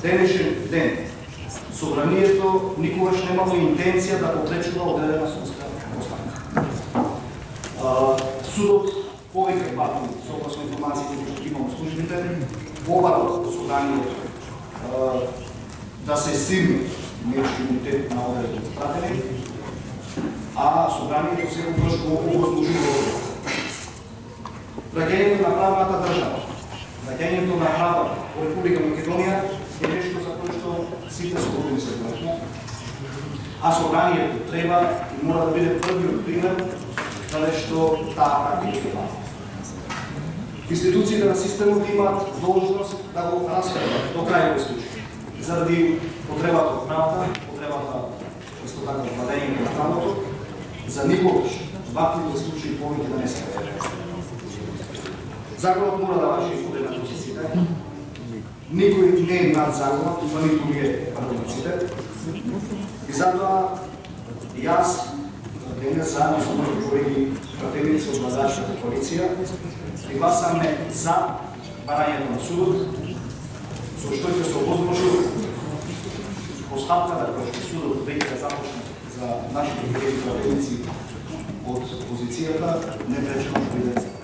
денешен ден Собранието никогаш немало интенција да попречува одредена судска постанка. Судот повеќе пати, согласно информациите кои што имам службите, побарал Собранието да се сирни нештимитет на одредени пратени, а Собранието се го овозможува. Враќањето на правната држава, враќањето на права во Република Македонија е нешто за кое што сите слободни се борат. А Собранието треба и мора да биде првиот пример каде што таа практика е важна. Институциите на системот имаат должност да го расправат до крај овој случај. Заради потребата од правда, потребата исто така од владење на правото, за никогаш вакви случаи повеќе да не се повторат. Законот мора да важи и поде на позициите. Никој не е над законот, па ниту ние правниците. И затоа јас денес заедно со мои колеги пратеници од влазачката коалиција гласаме за барањето на судот, со што ќе се овозможи постапката која што судот веќе да започне за нашите колеги пратеници од позицијата, не пречено да биде